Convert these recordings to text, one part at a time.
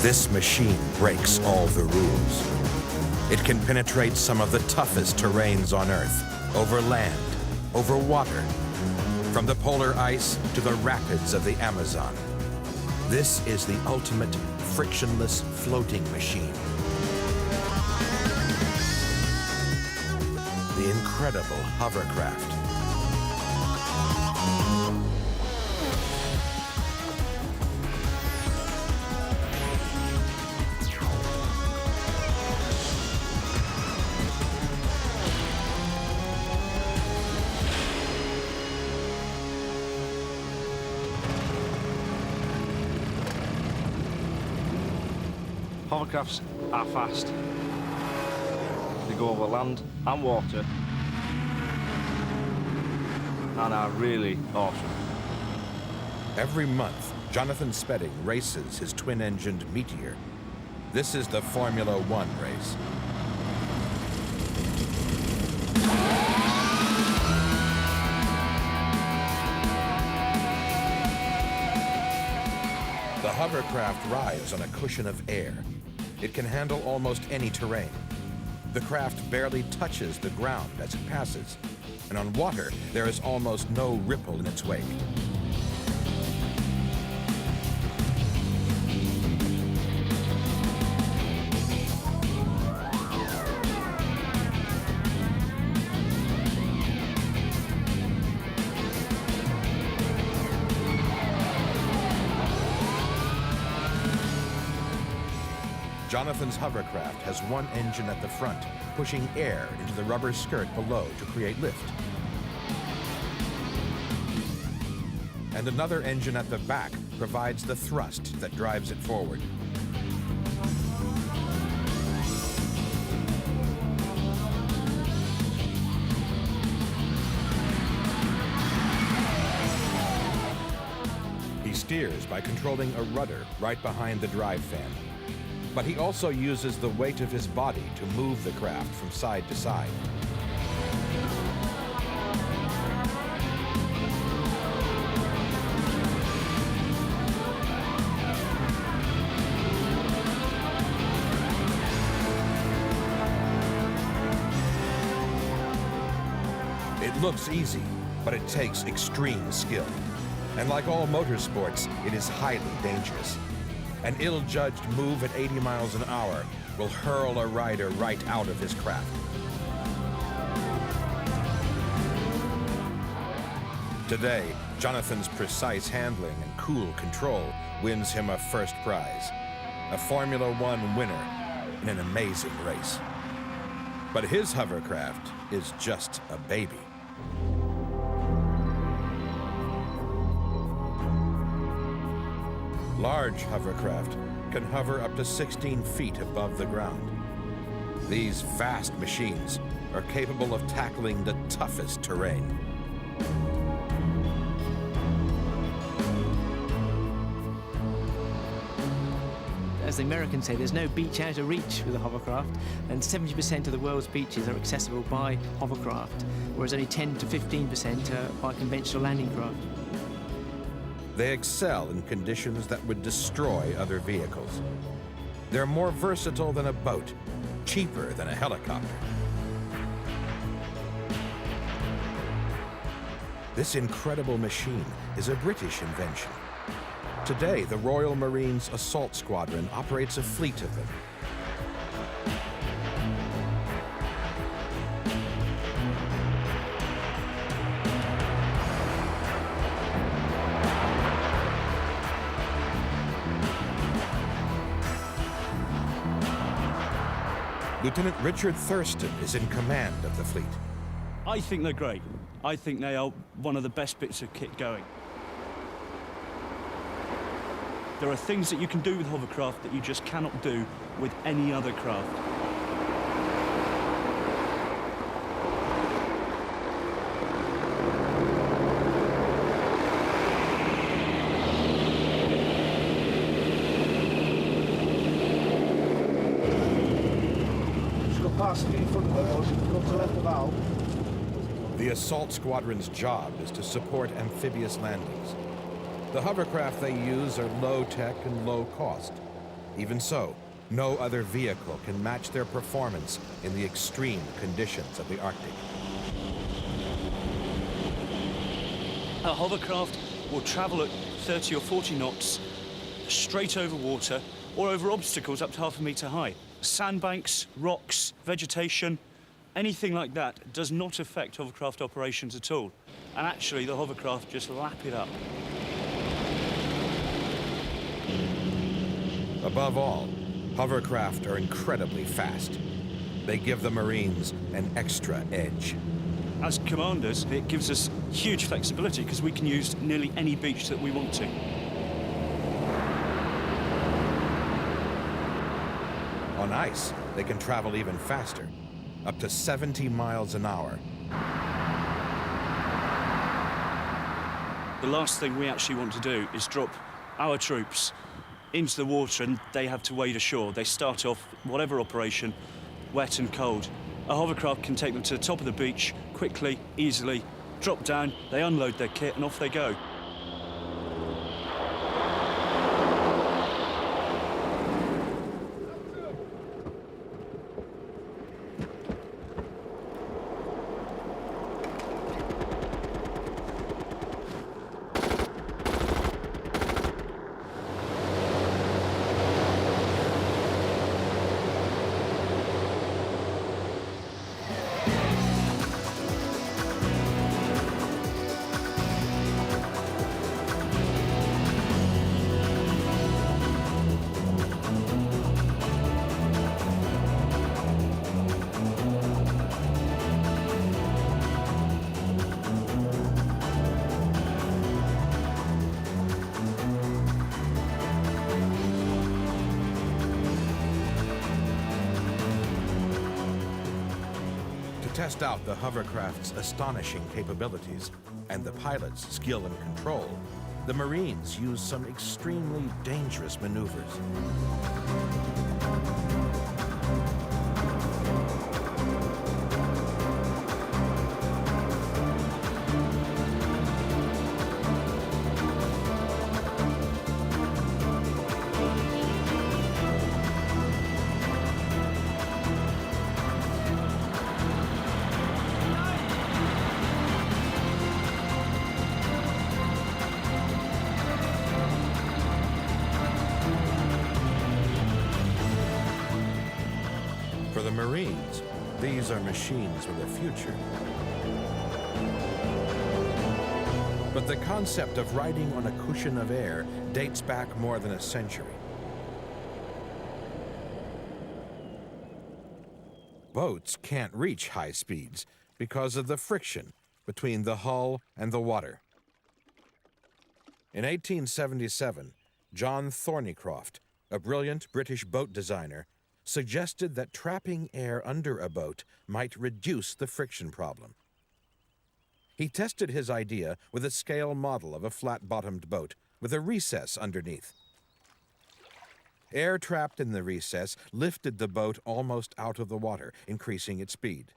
This machine breaks all the rules. It can penetrate some of the toughest terrains on Earth, over land, over water, from the polar ice to the rapids of the Amazon. This is the ultimate frictionless floating machine. The incredible Hovercraft. Hovercrafts are fast. They go over land and water and are really awesome. Every month, Jonathan Spedding races his twin-engined Meteor. This is the Formula One race. The Hovercraft rides on a cushion of air. It can handle almost any terrain. The craft barely touches the ground as it passes, and on water, there is almost no ripple in its wake. Jonathan's Hovercraft has one engine at the front, pushing air into the rubber skirt below to create lift. And another engine at the back provides the thrust that drives it forward. He steers by controlling a rudder right behind the drive fan. But he also uses the weight of his body to move the craft from side to side. It looks easy, but it takes extreme skill. And like all motorsports, it is highly dangerous. An ill-judged move at 80 miles an hour will hurl a rider right out of his craft. Today, Jonathan's precise handling and cool control wins him a first prize, a Formula One winner in an amazing race. But his Hovercraft is just a baby. Large hovercraft can hover up to 16 feet above the ground. These vast machines are capable of tackling the toughest terrain. As the Americans say, there's no beach out of reach with a hovercraft, and 70% of the world's beaches are accessible by hovercraft, whereas only 10 to 15% are by conventional landing craft. They excel in conditions that would destroy other vehicles. They're more versatile than a boat, cheaper than a helicopter. This incredible machine is a British invention. Today, the Royal Marines Assault Squadron operates a fleet of them. Lieutenant Richard Thurston is in command of the fleet. I think they're great. I think they are one of the best bits of kit going. There are things that you can do with hovercraft that you just cannot do with any other craft. The assault squadron's job is to support amphibious landings. The hovercraft they use are low-tech and low-cost, Even so, no other vehicle can match their performance in the extreme conditions of the Arctic. A hovercraft will travel at 30 or 40 knots, straight over water, or over obstacles up to 1/2 metre high. Sandbanks, rocks, vegetation, anything like that does not affect hovercraft operations at all. And actually, the hovercraft just lap it up. Above all, hovercraft are incredibly fast. They give the Marines an extra edge. As commanders, it gives us huge flexibility because we can use nearly any beach that we want to. On ice, they can travel even faster, up to 70 miles an hour. The last thing we actually want to do is drop our troops into the water and they have to wade ashore. They start off whatever operation, wet and cold. A hovercraft can take them to the top of the beach quickly, easily, drop down, they unload their kit and off they go. To test out the hovercraft's astonishing capabilities and the pilot's skill and control, the Marines used some extremely dangerous maneuvers. For the Marines, these are machines with a future. But the concept of riding on a cushion of air dates back more than a century. Boats can't reach high speeds because of the friction between the hull and the water. In 1877, John Thornycroft, a brilliant British boat designer, suggested that trapping air under a boat might reduce the friction problem. He tested his idea with a scale model of a flat-bottomed boat with a recess underneath. Air trapped in the recess lifted the boat almost out of the water, increasing its speed.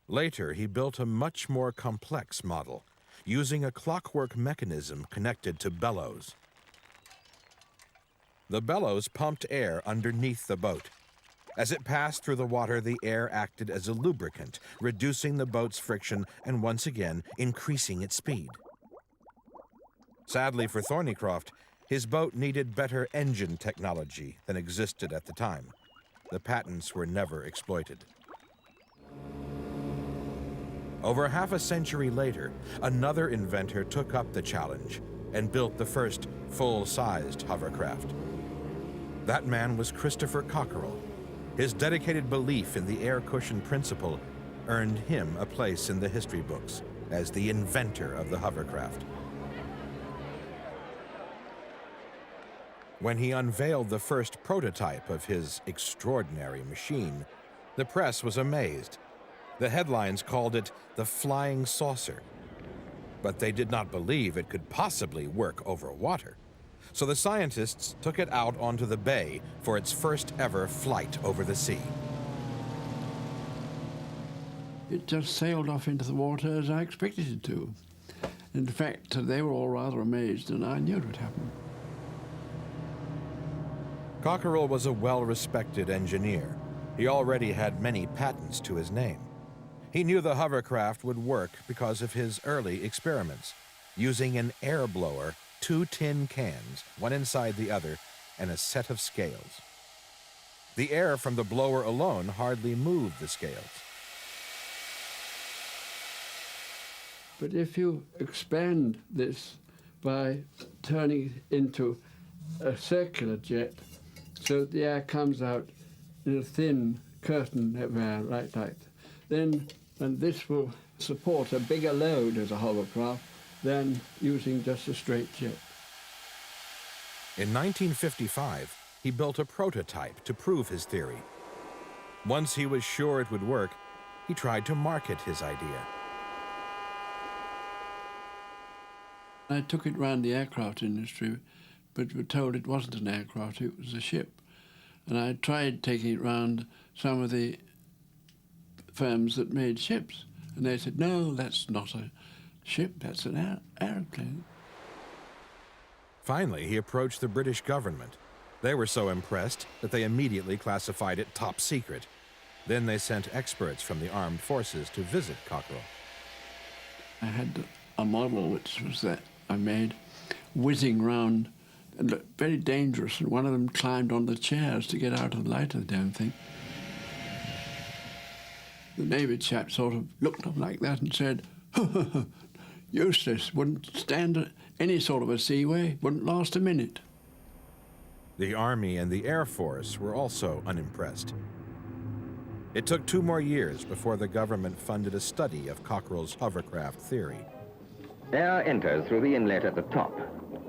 Later, he built a much more complex model, using a clockwork mechanism connected to bellows. The bellows pumped air underneath the boat. As it passed through the water, the air acted as a lubricant, reducing the boat's friction and once again increasing its speed. Sadly for Thornycroft, his boat needed better engine technology than existed at the time. The patents were never exploited. Over half a century later, another inventor took up the challenge and built the first full-sized hovercraft. That man was Christopher Cockerell. His dedicated belief in the air cushion principle earned him a place in the history books as the inventor of the hovercraft. When he unveiled the first prototype of his extraordinary machine, the press was amazed. The headlines called it the flying saucer. But they did not believe it could possibly work over water. So the scientists took it out onto the bay for its first ever flight over the sea. It just sailed off into the water as I expected it to. In fact, they were all rather amazed, and I knew it would happen. Cockerell was a well-respected engineer. He already had many patents to his name. He knew the hovercraft would work because of his early experiments, using an air blower, 2 tin cans, one inside the other, and a set of scales. The air from the blower alone hardly moved the scales. But if you expand this by turning it into a circular jet, so the air comes out in a thin curtain of air like that, then and this will support a bigger load as a hovercraft than using just a straight jet. In 1955, he built a prototype to prove his theory. Once he was sure it would work, he tried to market his idea. I took it round the aircraft industry, but were told it wasn't an aircraft, it was a ship. And I tried taking it round some of the firms that made ships, and they said, no, that's not a ship, that's an aeroplane. Finally, he approached the British government. They were so impressed that they immediately classified it top secret. Then they sent experts from the armed forces to visit Cockerell. I had a model which was that I made whizzing round and looked very dangerous, and one of them climbed on the chairs to get out of the light of the damn thing. The Navy chap sort of looked up like that and said, useless, wouldn't stand any sort of a seaway, wouldn't last a minute. The Army and the Air Force were also unimpressed. It took 2 more years before the government funded a study of Cockerell's hovercraft theory. Air enters through the inlet at the top.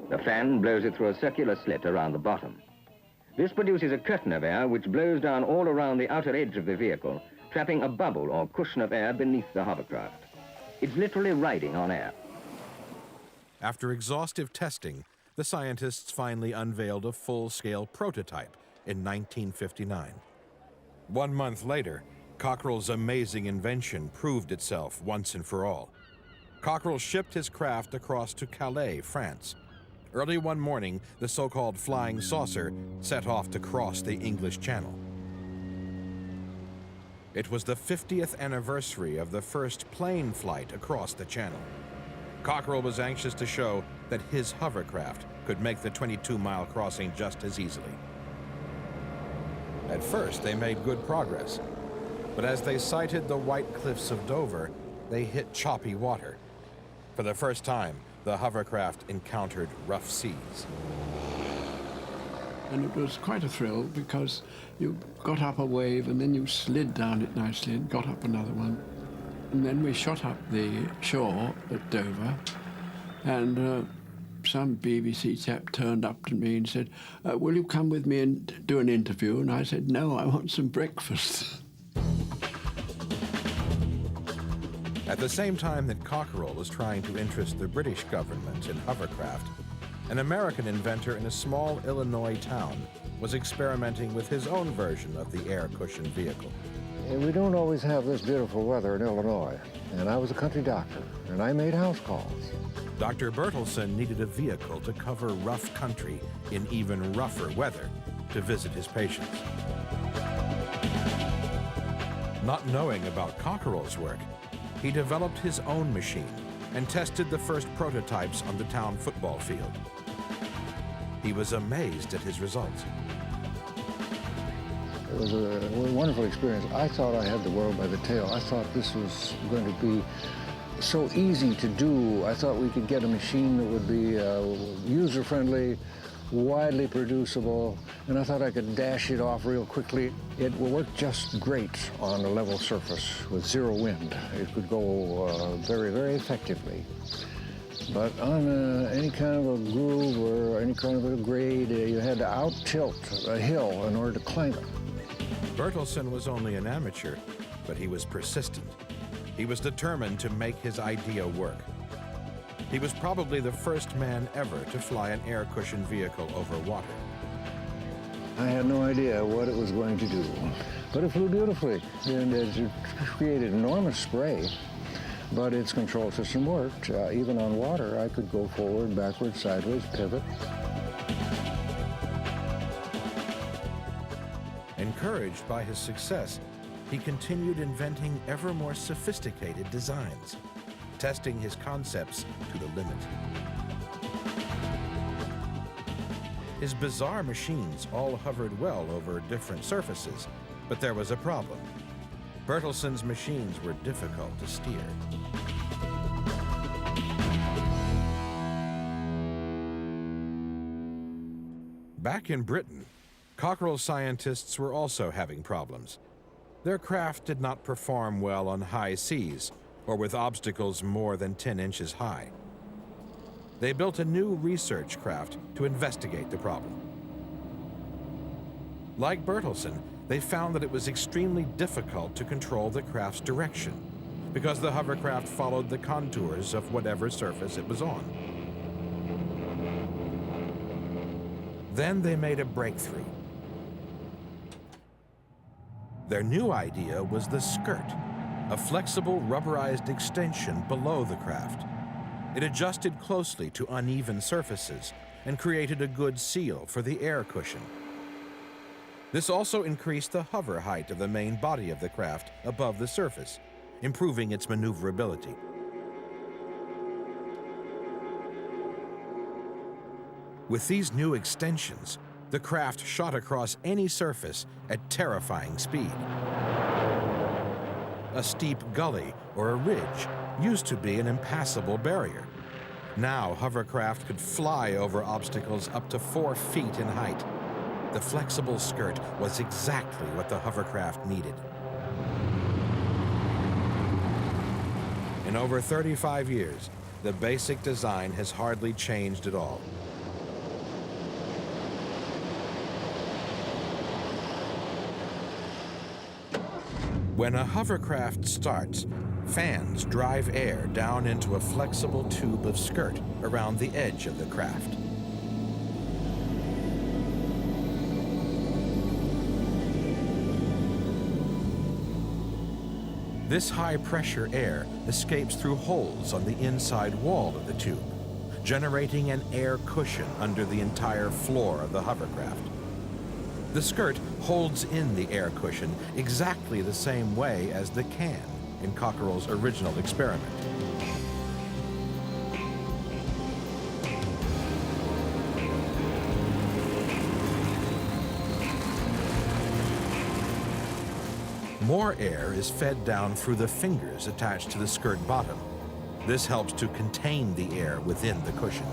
The fan blows it through a circular slit around the bottom. This produces a curtain of air which blows down all around the outer edge of the vehicle, trapping a bubble or cushion of air beneath the hovercraft. It's literally riding on air. After exhaustive testing, the scientists finally unveiled a full-scale prototype in 1959. 1 month later, Cockerell's amazing invention proved itself once and for all. Cockerell shipped his craft across to Calais, France. Early one morning, the so-called flying saucer set off to cross the English Channel. It was the 50th anniversary of the first plane flight across the channel. Cockerell was anxious to show that his hovercraft could make the 22-mile crossing just as easily. At first, they made good progress, but as they sighted the white cliffs of Dover, they hit choppy water. For the first time, the hovercraft encountered rough seas. And it was quite a thrill because you got up a wave and then you slid down it nicely and got up another one. And then we shot up the shore at Dover, and some BBC chap turned up to me and said, will you come with me and do an interview? And I said, no, I want some breakfast. At the same time that Cockerell was trying to interest the British government in hovercraft, an American inventor in a small Illinois town was experimenting with his own version of the air cushion vehicle. We don't always have this beautiful weather in Illinois, and I was a country doctor, and I made house calls. Dr. Bertelsen needed a vehicle to cover rough country in even rougher weather to visit his patients. Not knowing about Cockerell's work, he developed his own machine and tested the first prototypes on the town football field. He was amazed at his results. It was a wonderful experience. I thought I had the world by the tail. I thought this was going to be so easy to do. I thought we could get a machine that would be user-friendly, widely producible, and I thought I could dash it off real quickly. It will work just great on a level surface with zero wind. It could go very, very effectively. But on any kind of a groove or any kind of a grade, you had to out-tilt a hill in order to climb it. Bertelsen was only an amateur, but he was persistent. He was determined to make his idea work. He was probably the first man ever to fly an air cushion vehicle over water. I had no idea what it was going to do, but it flew beautifully, and it created enormous spray, but its control system worked. Even on water, I could go forward, backward, sideways, pivot. Encouraged by his success, he continued inventing ever more sophisticated designs, testing his concepts to the limit. His bizarre machines all hovered well over different surfaces, but there was a problem. Bertelson's machines were difficult to steer. Back in Britain, Cockerell scientists were also having problems. Their craft did not perform well on high seas or with obstacles more than 10 inches high. They built a new research craft to investigate the problem. Like Bertelson, they found that it was extremely difficult to control the craft's direction because the hovercraft followed the contours of whatever surface it was on. Then they made a breakthrough. Their new idea was the skirt, a flexible rubberized extension below the craft. It adjusted closely to uneven surfaces and created a good seal for the air cushion. This also increased the hover height of the main body of the craft above the surface, improving its maneuverability. With these new extensions, the craft shot across any surface at terrifying speed. A steep gully or a ridge used to be an impassable barrier. Now, hovercraft could fly over obstacles up to 4 feet in height. The flexible skirt was exactly what the hovercraft needed. In over 35 years, the basic design has hardly changed at all. When a hovercraft starts, fans drive air down into a flexible tube of skirt around the edge of the craft. This high-pressure air escapes through holes on the inside wall of the tube, generating an air cushion under the entire floor of the hovercraft. The skirt holds in the air cushion exactly the same way as the can in Cockerell's original experiment. More air is fed down through the fingers attached to the skirt bottom. This helps to contain the air within the cushion.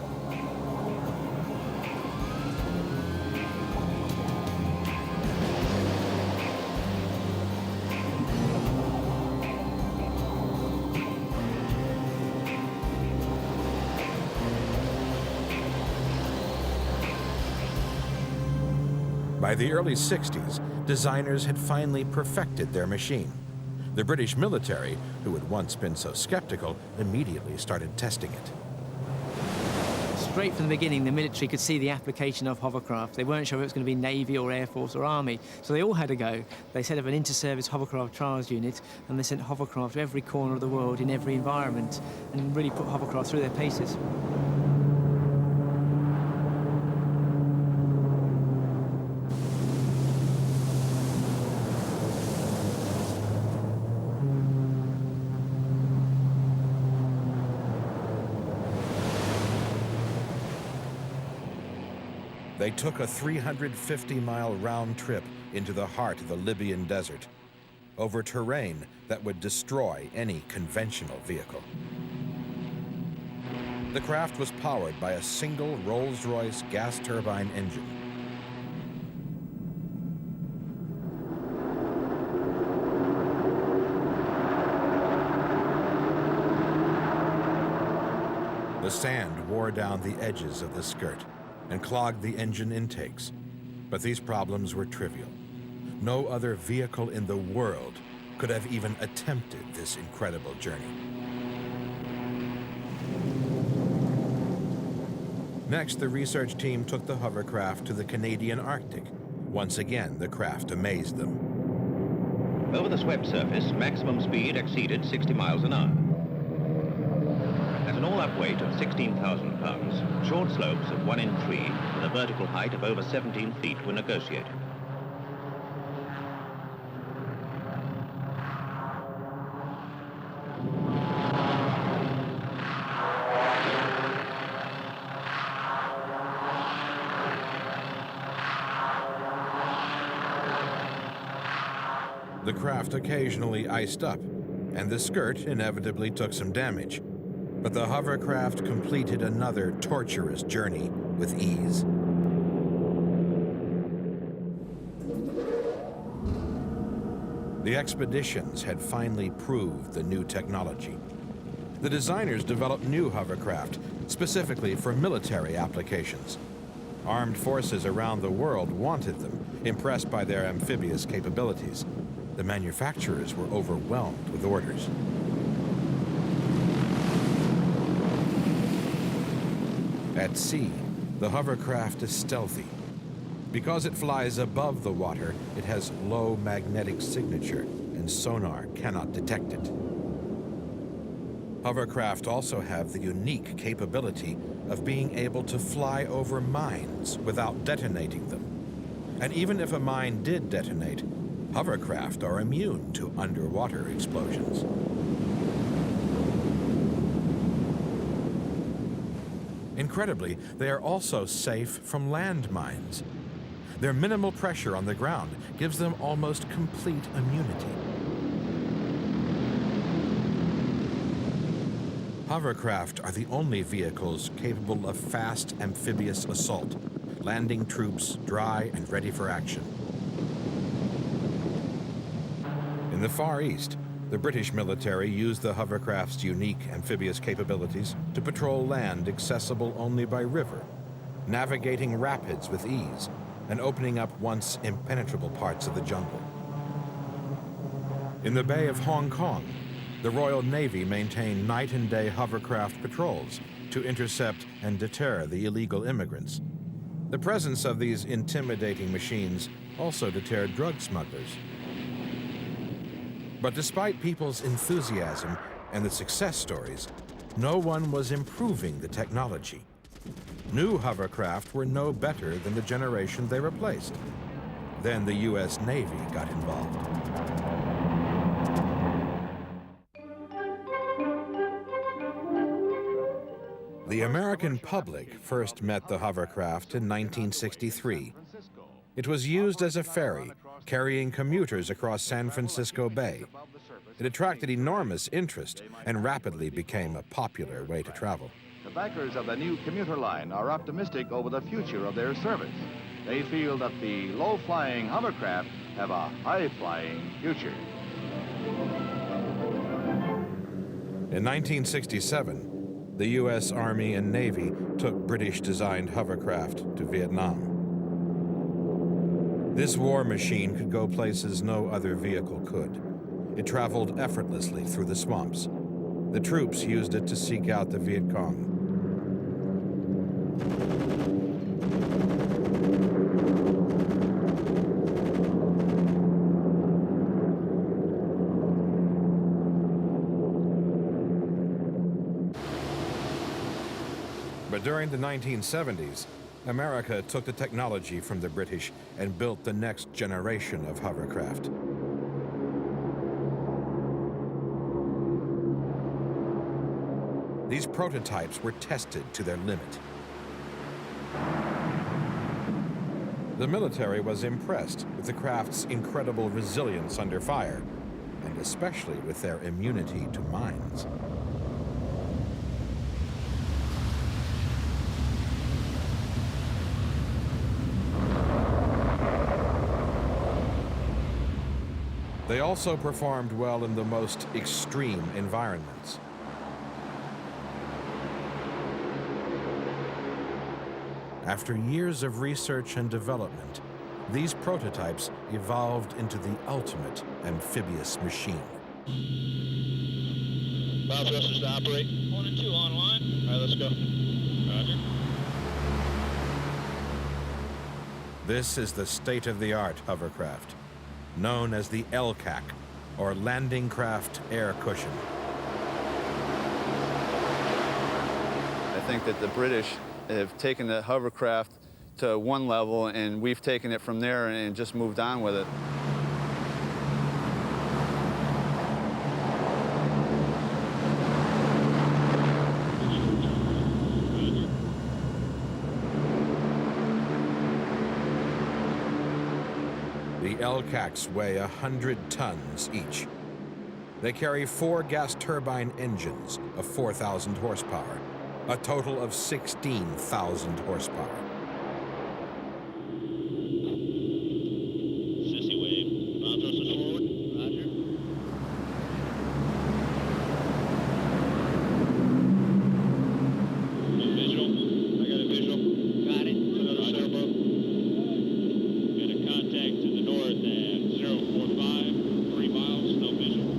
By the early 60s, designers had finally perfected their machine. The British military, who had once been so skeptical, immediately started testing it. Straight from the beginning, the military could see the application of hovercraft. They weren't sure if it was going to be Navy or Air Force or Army, so they all had a go. They set up an inter-service hovercraft trials unit, and they sent hovercraft to every corner of the world in every environment, and really put hovercraft through their paces. They took a 350-mile round trip into the heart of the Libyan desert, over terrain that would destroy any conventional vehicle. The craft was powered by a single Rolls-Royce gas turbine engine. The sand wore down the edges of the skirt and clogged the engine intakes. But these problems were trivial. No other vehicle in the world could have even attempted this incredible journey. Next, the research team took the hovercraft to the Canadian Arctic. Once again, the craft amazed them. Over the swept surface, maximum speed exceeded 60 miles an hour. At an all-up weight of 16,000 pounds, short slopes of 1 in 3 with a vertical height of over 17 feet were negotiated. The craft occasionally iced up, and the skirt inevitably took some damage. But the hovercraft completed another torturous journey with ease. The expeditions had finally proved the new technology. The designers developed new hovercraft, specifically for military applications. Armed forces around the world wanted them, impressed by their amphibious capabilities. The manufacturers were overwhelmed with orders. At sea, the hovercraft is stealthy. Because it flies above the water, it has low magnetic signature, and sonar cannot detect it. Hovercraft also have the unique capability of being able to fly over mines without detonating them. And even if a mine did detonate, hovercraft are immune to underwater explosions. Incredibly, they are also safe from landmines. Their minimal pressure on the ground gives them almost complete immunity. Hovercraft are the only vehicles capable of fast amphibious assault, landing troops dry and ready for action. In the Far East, the British military used the hovercraft's unique amphibious capabilities to patrol land accessible only by river, navigating rapids with ease, and opening up once impenetrable parts of the jungle. In the Bay of Hong Kong, the Royal Navy maintained night and day hovercraft patrols to intercept and deter the illegal immigrants. The presence of these intimidating machines also deterred drug smugglers. But despite people's enthusiasm and the success stories, no one was improving the technology. New hovercraft were no better than the generation they replaced. Then the U.S. Navy got involved. The American public first met the hovercraft in 1963. It was used as a ferry, carrying commuters across San Francisco Bay. It attracted enormous interest and rapidly became a popular way to travel. The backers of the new commuter line are optimistic over the future of their service. They feel that the low-flying hovercraft have a high-flying future. In 1967, the U.S. Army and Navy took British-designed hovercraft to Vietnam. This war machine could go places no other vehicle could. It traveled effortlessly through the swamps. The troops used it to seek out the Viet Cong. But during the 1970s, America took the technology from the British and built the next generation of hovercraft. These prototypes were tested to their limit. The military was impressed with the craft's incredible resilience under fire, and especially with their immunity to mines. They also performed well in the most extreme environments. After years of research and development, these prototypes evolved into the ultimate amphibious machine. Bob thrusters to operate. 1 and 2 online. All right, let's go. Roger. This is the state-of-the-art hovercraft, known as the LCAC, or Landing Craft Air Cushion. I think that the British have taken the hovercraft to one level, and we've taken it from there and just moved on with it. The LCACs weigh 100 tons each. They carry 4 gas turbine engines of 4,000 horsepower, a total of 16,000 horsepower. Sissy wave. Bow thrusters forward. Roger. No visual. I got a visual. Got it. Another sailboat. Got a contact to the north at 045. 3 miles. No visual.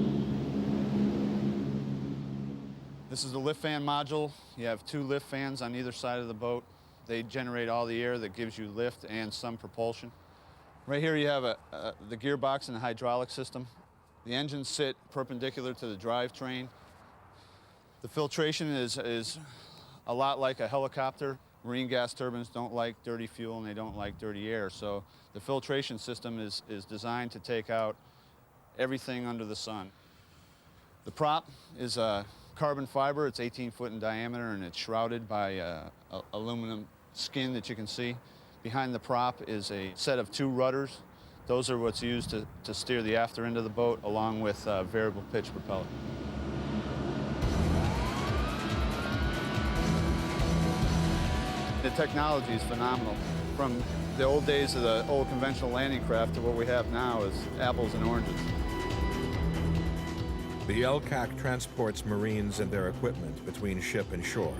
This is the lift fan module. You have 2 lift fans on either side of the boat. They generate all the air that gives you lift and some propulsion. Right here you have the gearbox and the hydraulic system. The engines sit perpendicular to the drivetrain. The filtration is a lot like a helicopter. Marine gas turbines don't like dirty fuel and they don't like dirty air, so the filtration system is designed to take out everything under the sun. The prop is carbon fiber. It's 18 foot in diameter and it's shrouded by aluminum skin that you can see. Behind the prop is a set of 2 rudders. Those are what's used to steer the after end of the boat along with variable pitch propeller. The technology is phenomenal. From the old days of the old conventional landing craft to what we have now is apples and oranges. The LCAC transports Marines and their equipment between ship and shore.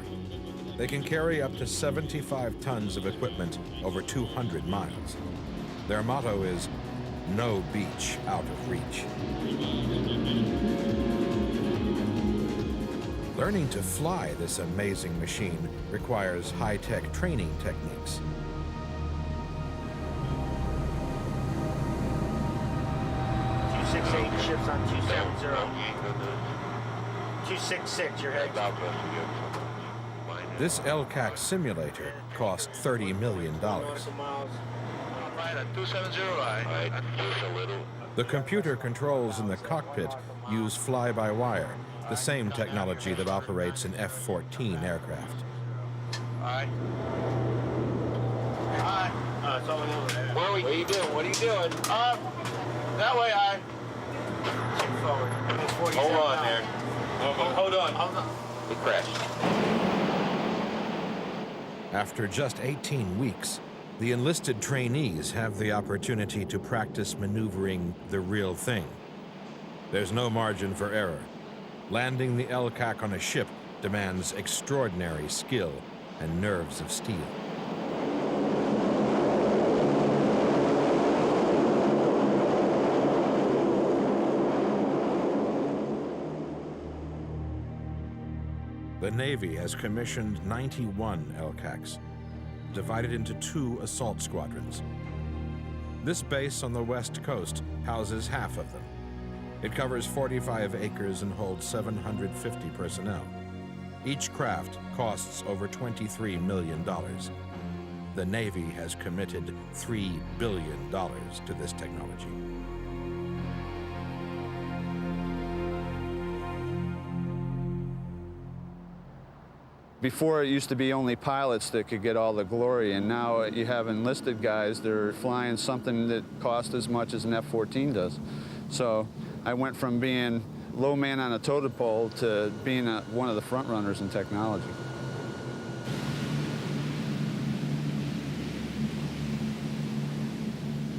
They can carry up to 75 tons of equipment over 200 miles. Their motto is, "No beach out of reach." Learning to fly this amazing machine requires high-tech training techniques. Ships on 270. 266, your head. This LCAC simulator cost $30 million. The computer controls in the cockpit use fly-by-wire, the same technology that operates an F-14 aircraft. Aye. Aye. What are you doing? What are you doing? That way, aye. Forward. Hold on there. Hold on. We crashed. After just 18 weeks, the enlisted trainees have the opportunity to practice maneuvering the real thing. There's no margin for error. Landing the LCAC on a ship demands extraordinary skill and nerves of steel. The Navy has commissioned 91 LCACs, divided into 2 assault squadrons. This base on the west coast houses half of them. It covers 45 acres and holds 750 personnel. Each craft costs over $23 million. The Navy has committed $3 billion to this technology. Before, it used to be only pilots that could get all the glory, and now you have enlisted guys that are flying something that costs as much as an F-14 does. So I went from being low man on a totem pole to being one of the front runners in technology.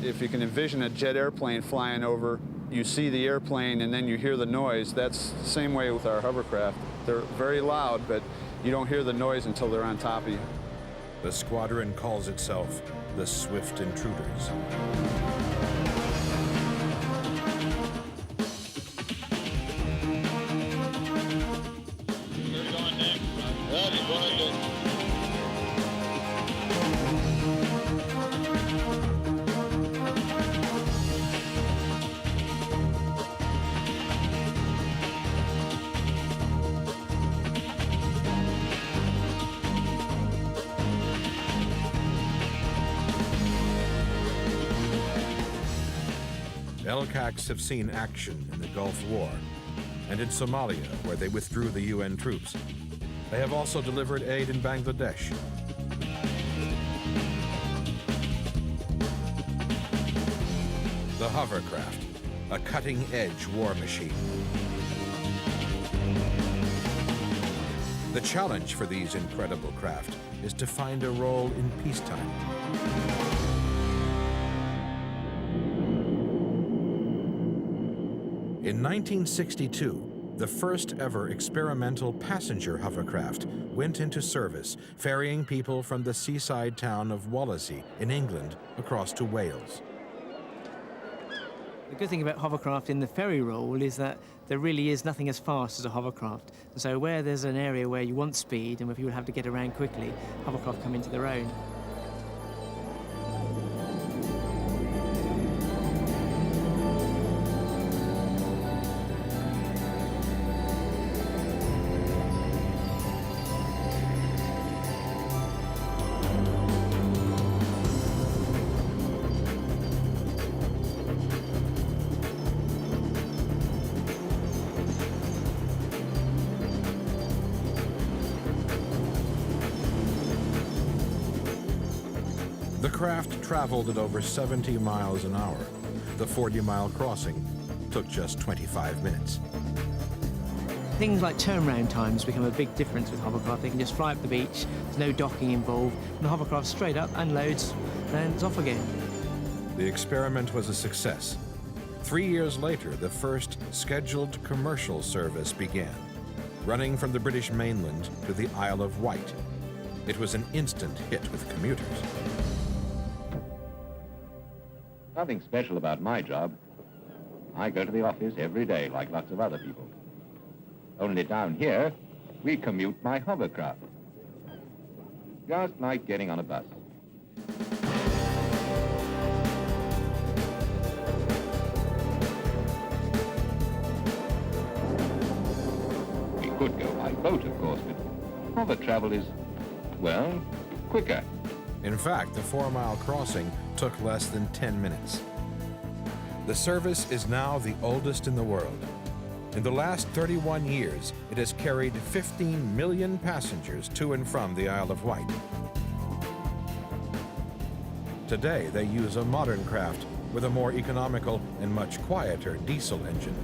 If you can envision a jet airplane flying over, you see the airplane and then you hear the noise. That's the same way with our hovercraft. They're very loud, but you don't hear the noise until they're on top of you. The squadron calls itself the Swift Intruders. LCACs have seen action in the Gulf War and in Somalia, where they withdrew the UN troops. They have also delivered aid in Bangladesh. The Hovercraft, a cutting-edge war machine. The challenge for these incredible craft is to find a role in peacetime. In 1962, the first ever experimental passenger hovercraft went into service, ferrying people from the seaside town of Wallasey in England across to Wales. The good thing about hovercraft in the ferry role is that there really is nothing as fast as a hovercraft. And so where there's an area where you want speed and where people have to get around quickly, hovercraft come into their own. The craft traveled at over 70 miles an hour. The 40-mile crossing took just 25 minutes. Things like turnaround times become a big difference with hovercraft. They can just fly up the beach, there's no docking involved, and the hovercraft straight up, unloads, and it's off again. The experiment was a success. 3 years later, the first scheduled commercial service began, running from the British mainland to the Isle of Wight. It was an instant hit with commuters. Nothing special about my job. I go to the office every day like lots of other people. Only down here, we commute by hovercraft. Just like getting on a bus. We could go by boat, of course, but hover travel is, well, quicker. In fact, the 4-mile crossing took less than 10 minutes. The service is now the oldest in the world. In the last 31 years, it has carried 15 million passengers to and from the Isle of Wight. Today, they use a modern craft with a more economical and much quieter diesel engine.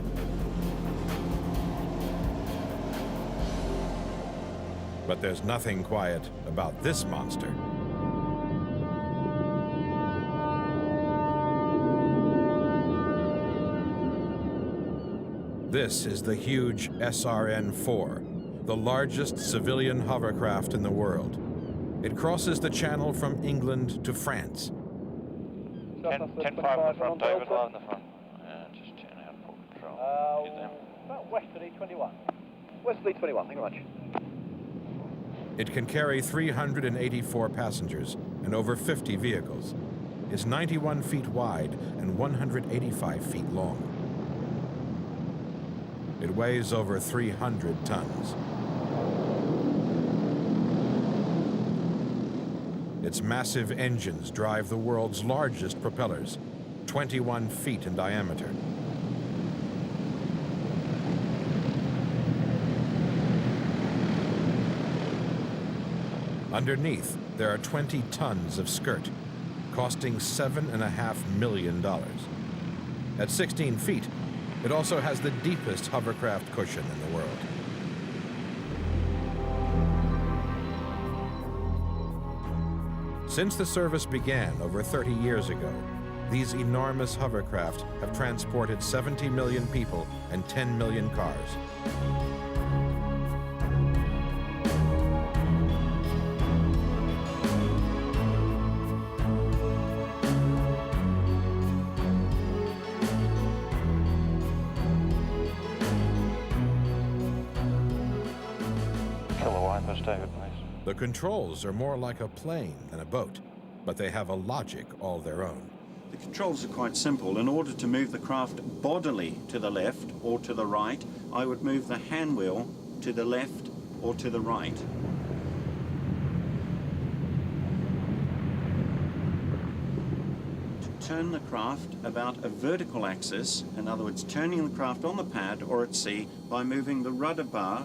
But there's nothing quiet about this monster. This is the huge SRN-4, the largest civilian hovercraft in the world. It crosses the channel from England to France. 10-5 in the front, David. 5 in the front. Just turn out full control. Get them. About west of E21. West of E21, thank you very much. It can carry 384 passengers and over 50 vehicles. It's 91 feet wide and 185 feet long. It weighs over 300 tons. Its massive engines drive the world's largest propellers, 21 feet in diameter. Underneath, there are 20 tons of skirt, costing $7.5 million. At 16 feet, it also has the deepest hovercraft cushion in the world. Since the service began over 30 years ago, these enormous hovercraft have transported 70 million people and 10 million cars. The controls are more like a plane than a boat, but they have a logic all their own. The controls are quite simple. In order to move the craft bodily to the left or to the right, I would move the hand wheel to the left or to the right. To turn the craft about a vertical axis, in other words, turning the craft on the pad or at sea by moving the rudder bar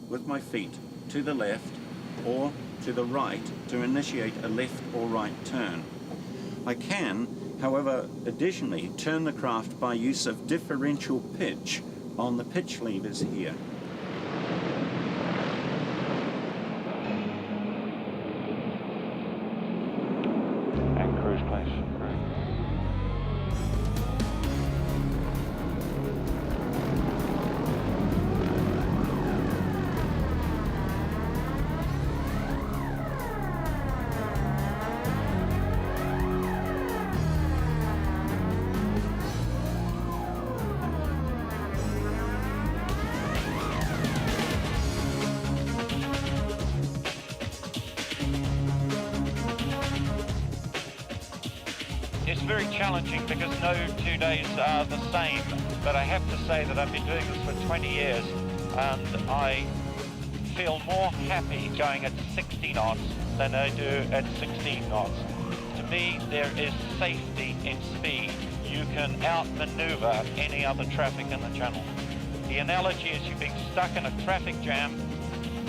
with my feet to the left or to the right to initiate a left or right turn. I can, however, additionally turn the craft by use of differential pitch on the pitch levers here. And cruise, please. It's very challenging because no 2 days are the same, but I have to say that I've been doing this for 20 years and I feel more happy going at 60 knots than I do at 16 knots. To me, there is safety in speed. You can outmaneuver any other traffic in the channel. The analogy is you being stuck in a traffic jam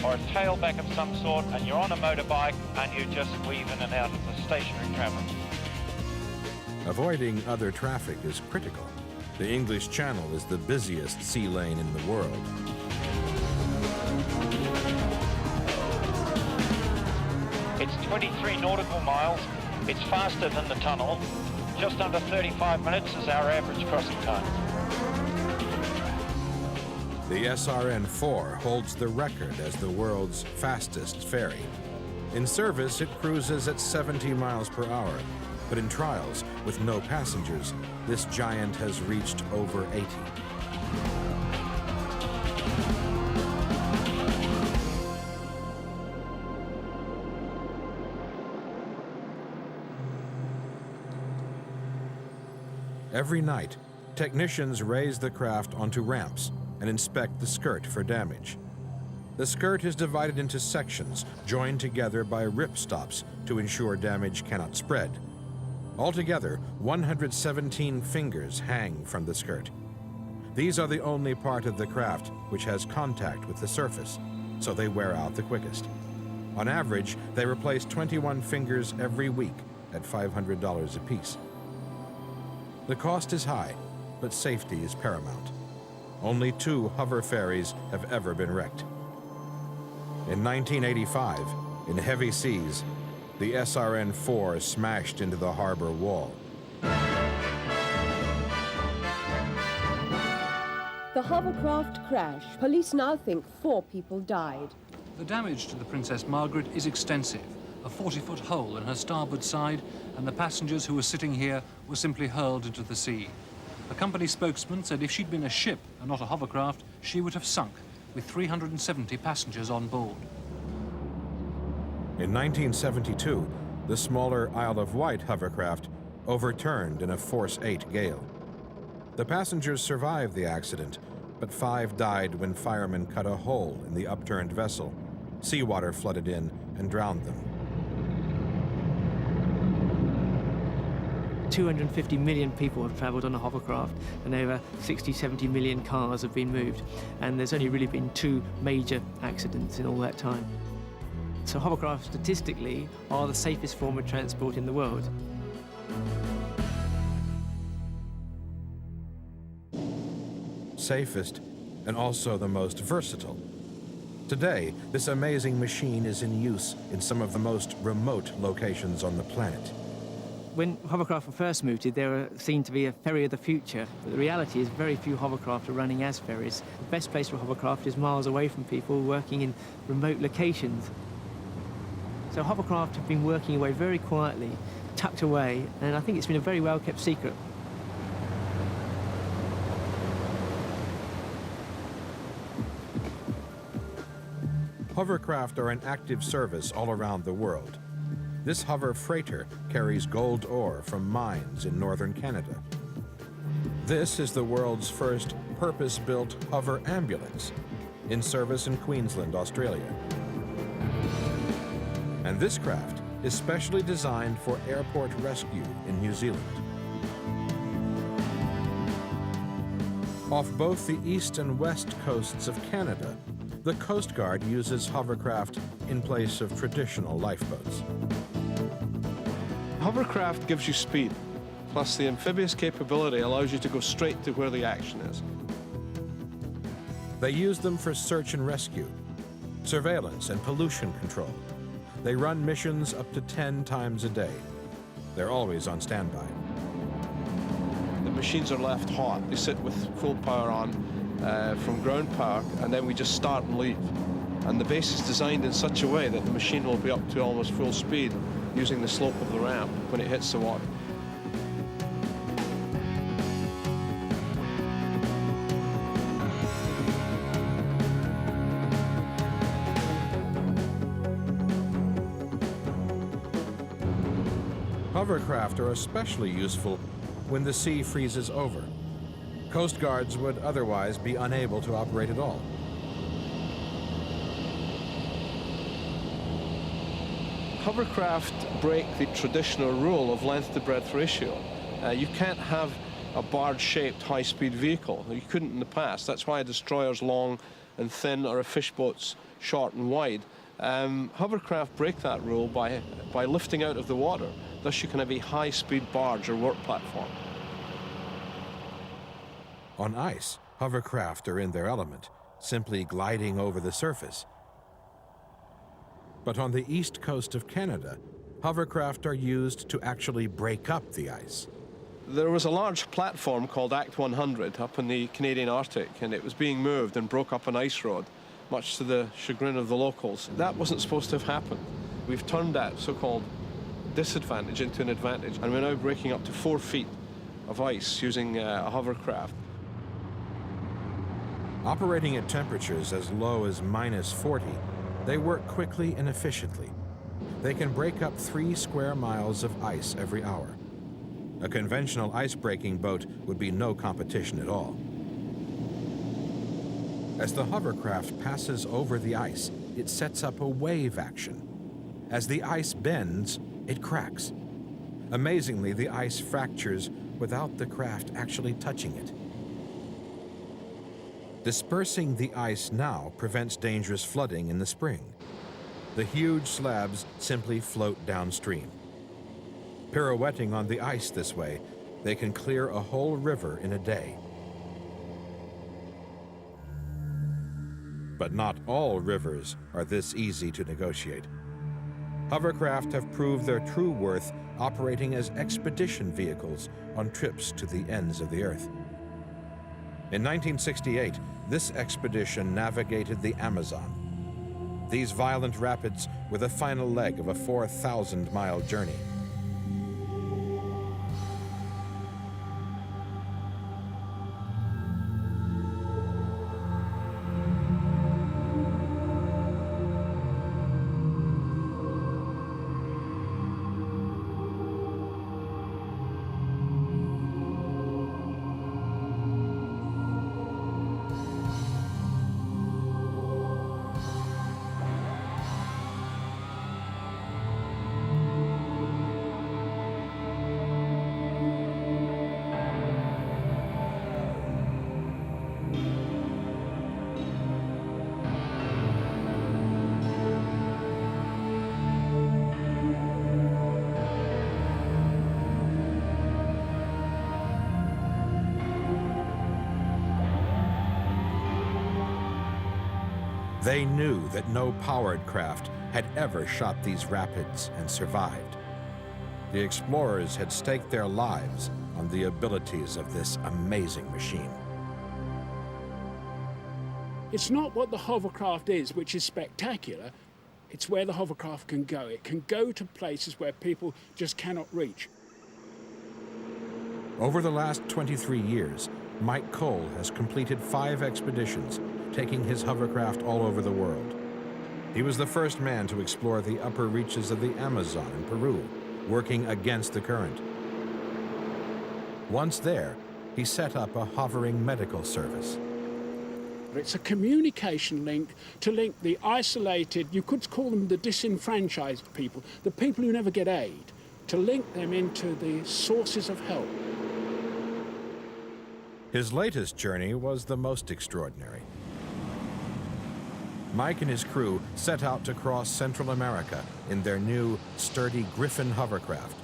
or a tailback of some sort and you're on a motorbike and you just weave in and out of the stationary traffic. Avoiding other traffic is critical. The English Channel is the busiest sea lane in the world. It's 23 nautical miles. It's faster than the tunnel. Just under 35 minutes is our average crossing time. The SRN-4 holds the record as the world's fastest ferry. In service, it cruises at 70 miles per hour, but in trials, with no passengers, this giant has reached over 80. Every night, technicians raise the craft onto ramps and inspect the skirt for damage. The skirt is divided into sections, joined together by ripstops to ensure damage cannot spread. Altogether, 117 fingers hang from the skirt. These are the only part of the craft which has contact with the surface, so they wear out the quickest. On average, they replace 21 fingers every week at $500 apiece. The cost is high, but safety is paramount. Only 2 hover ferries have ever been wrecked. In 1985, in heavy seas, the SRN-4 smashed into the harbor wall. The hovercraft crashed. Police now think 4 people died. The damage to the Princess Margaret is extensive. A 40-foot hole in her starboard side, and the passengers who were sitting here were simply hurled into the sea. A company spokesman said if she'd been a ship and not a hovercraft, she would have sunk, with 370 passengers on board. In 1972, the smaller Isle of Wight hovercraft overturned in a Force 8 gale. The passengers survived the accident, but 5 died when firemen cut a hole in the upturned vessel. Seawater flooded in and drowned them. 250 million people have travelled on a hovercraft and over 60-70 million cars have been moved, and there's only really been 2 major accidents in all that time. So hovercraft statistically are the safest form of transport in the world. Safest and also the most versatile. Today, this amazing machine is in use in some of the most remote locations on the planet. When hovercraft were first mooted, they were seen to be a ferry of the future, but the reality is very few hovercraft are running as ferries. The best place for a hovercraft is miles away from people working in remote locations. So hovercraft have been working away very quietly, tucked away, and I think it's been a very well-kept secret. Hovercraft are in active service all around the world. This hover freighter carries gold ore from mines in northern Canada. This is the world's first purpose-built hover ambulance, in service in Queensland, Australia. And this craft is specially designed for airport rescue in New Zealand. Off both the east and west coasts of Canada, the Coast Guard uses hovercraft in place of traditional lifeboats. Hovercraft gives you speed, plus the amphibious capability allows you to go straight to where the action is. They use them for search and rescue, surveillance and pollution control. They run missions up to 10 times a day. They're always on standby. The machines are left hot. They sit with full power on from ground power, and then we just start and leave. And the base is designed in such a way that the machine will be up to almost full speed using the slope of the ramp when it hits the water. Hovercraft are especially useful when the sea freezes over. Coast guards would otherwise be unable to operate at all. Hovercraft break the traditional rule of length to breadth ratio. You can't have a barge-shaped high-speed vehicle. You couldn't in the past. That's why a destroyer's long and thin or a fishboat's short and wide. Hovercraft break that rule by lifting out of the water. Thus you can have a high-speed barge or work platform. On ice, hovercraft are in their element, simply gliding over the surface. But on the east coast of Canada, hovercraft are used to actually break up the ice. There was a large platform called Act 100 up in the Canadian Arctic, and it was being moved and broke up an ice road, much to the chagrin of the locals. That wasn't supposed to have happened. We've turned that so-called disadvantage into an advantage, and we're now breaking up to 4 feet of ice using a hovercraft. Operating at temperatures as low as -40, they work quickly and efficiently. They can break up 3 square miles of ice every hour. A conventional ice-breaking boat would be no competition at all. As the hovercraft passes over the ice, it sets up a wave action. As the ice bends, it cracks. Amazingly, the ice fractures without the craft actually touching it. Dispersing the ice now prevents dangerous flooding in the spring. The huge slabs simply float downstream. Pirouetting on the ice this way, they can clear a whole river in a day. But not all rivers are this easy to negotiate. Hovercraft have proved their true worth operating as expedition vehicles on trips to the ends of the earth. In 1968, this expedition navigated the Amazon. These violent rapids were the final leg of a 4,000-mile journey. They knew that no powered craft had ever shot these rapids and survived. The explorers had staked their lives on the abilities of this amazing machine. It's not what the hovercraft is, which is spectacular. It's where the hovercraft can go. It can go to places where people just cannot reach. Over the last 23 years, Mike Cole has completed 5 expeditions, taking his hovercraft all over the world. He was the first man to explore the upper reaches of the Amazon in Peru, working against the current. Once there, he set up a hovering medical service. It's a communication link to link the isolated, you could call them the disenfranchised people, the people who never get aid, to link them into the sources of help. His latest journey was the most extraordinary. Mike and his crew set out to cross Central America in their new, sturdy Griffin hovercraft.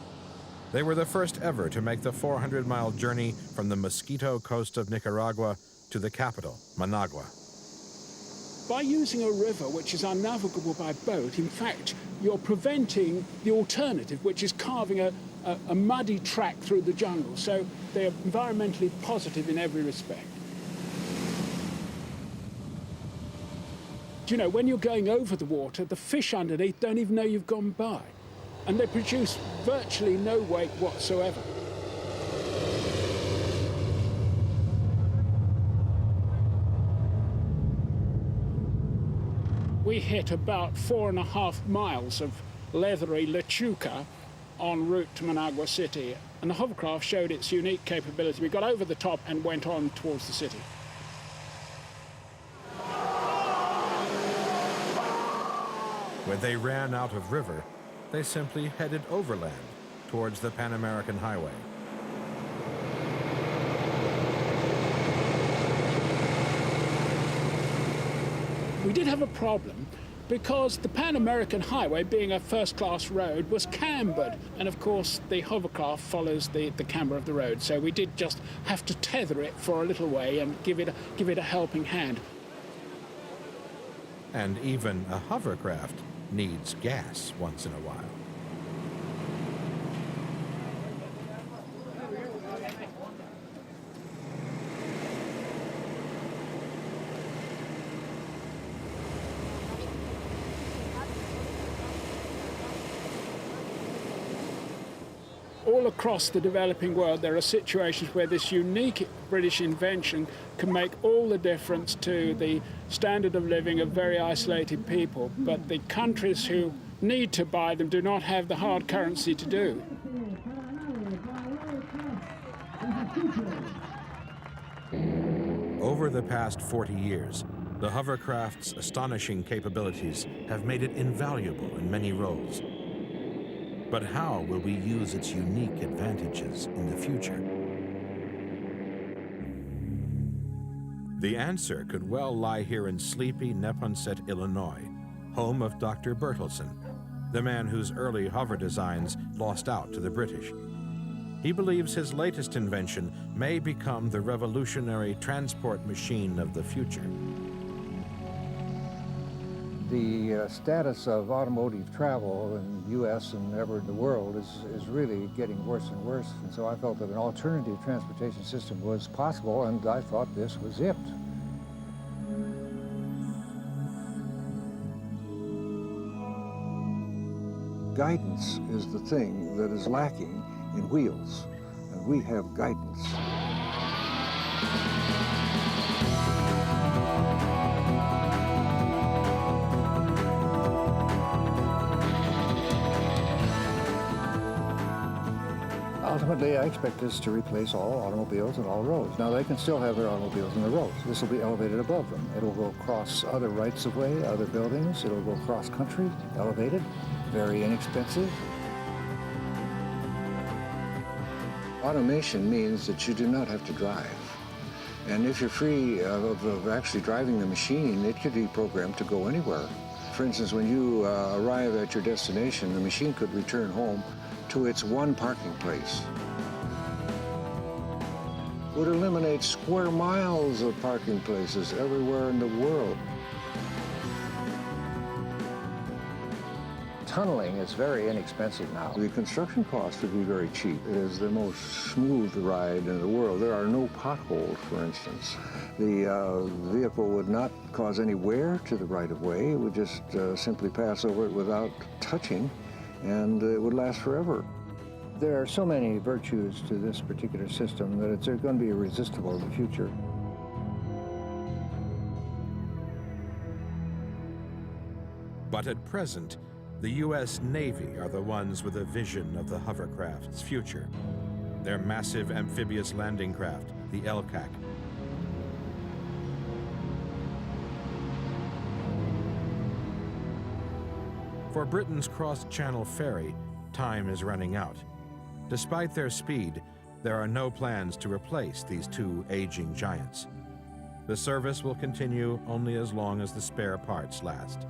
They were the first ever to make the 400-mile journey from the Mosquito Coast of Nicaragua to the capital, Managua. By using a river which is unnavigable by boat, in fact, you're preventing the alternative, which is carving a muddy track through the jungle. So they're environmentally positive in every respect. You know, when you're going over the water, the fish underneath don't even know you've gone by. And they produce virtually no wake whatsoever. We hit about 4.5 miles of leathery lechuga en route to Managua City, and the hovercraft showed its unique capability. We got over the top and went on towards the city. When they ran out of river, they simply headed overland towards the Pan American Highway. We did have a problem because the Pan American Highway, being a first-class road, was cambered. And of course, the hovercraft follows the camber of the road. So we did just have to tether it for a little way and give it a helping hand. And even a hovercraft needs gas once in a while. All across the developing world, there are situations where this unique British invention can make all the difference to the standard of living of very isolated people. But the countries who need to buy them do not have the hard currency to do. Over the past 40 years, the hovercraft's astonishing capabilities have made it invaluable in many roles. But how will we use its unique advantages in the future? The answer could well lie here in sleepy Neponset, Illinois, home of Dr. Bertelsen, the man whose early hover designs lost out to the British. He believes his latest invention may become the revolutionary transport machine of the future. The status of automotive travel in the U.S. and ever in the world is really getting worse and worse. And so I felt that an alternative transportation system was possible, and I thought this was it. Guidance is the thing that is lacking in wheels, and we have guidance. Ultimately, I expect this to replace all automobiles and all roads. Now, they can still have their automobiles in the roads. This will be elevated above them. It'll go across other rights-of-way, other buildings. It'll go cross-country, elevated, very inexpensive. Automation means that you do not have to drive. And if you're free of actually driving the machine, it could be programmed to go anywhere. For instance, when you arrive at your destination, the machine could return home to its one parking place. Would eliminate square miles of parking places everywhere in the world. Tunneling is very inexpensive now. The construction cost would be very cheap. It is the most smooth ride in the world. There are no potholes, for instance. The vehicle would not cause any wear to the right-of-way. It would just simply pass over it without touching, and it would last forever. There are so many virtues to this particular system that it's going to be irresistible in the future. But at present, the U.S. Navy are the ones with a vision of the hovercraft's future. Their massive amphibious landing craft, the LCAC. For Britain's cross-channel ferry, time is running out. Despite their speed, there are no plans to replace these two aging giants. The service will continue only as long as the spare parts last.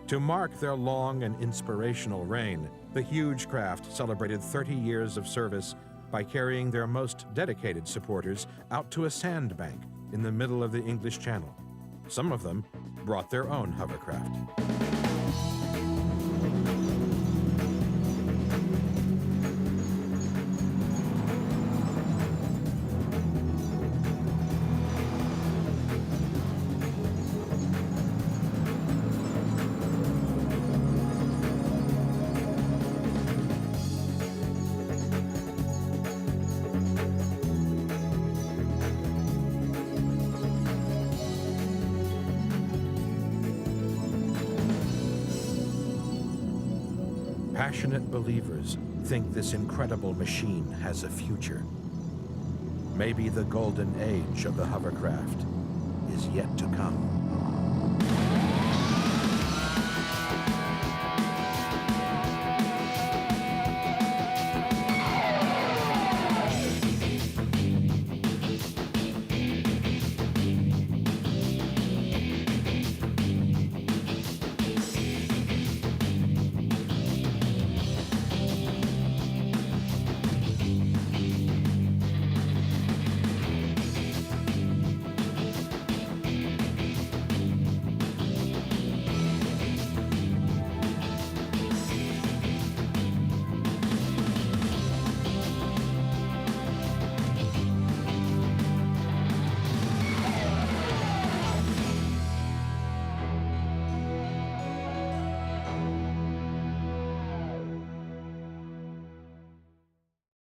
To mark their long and inspirational reign, the huge craft celebrated 30 years of service by carrying their most dedicated supporters out to a sandbank in the middle of the English Channel. Some of them brought their own hovercraft. Passionate believers think this incredible machine has a future. Maybe the golden age of the hovercraft is yet to come.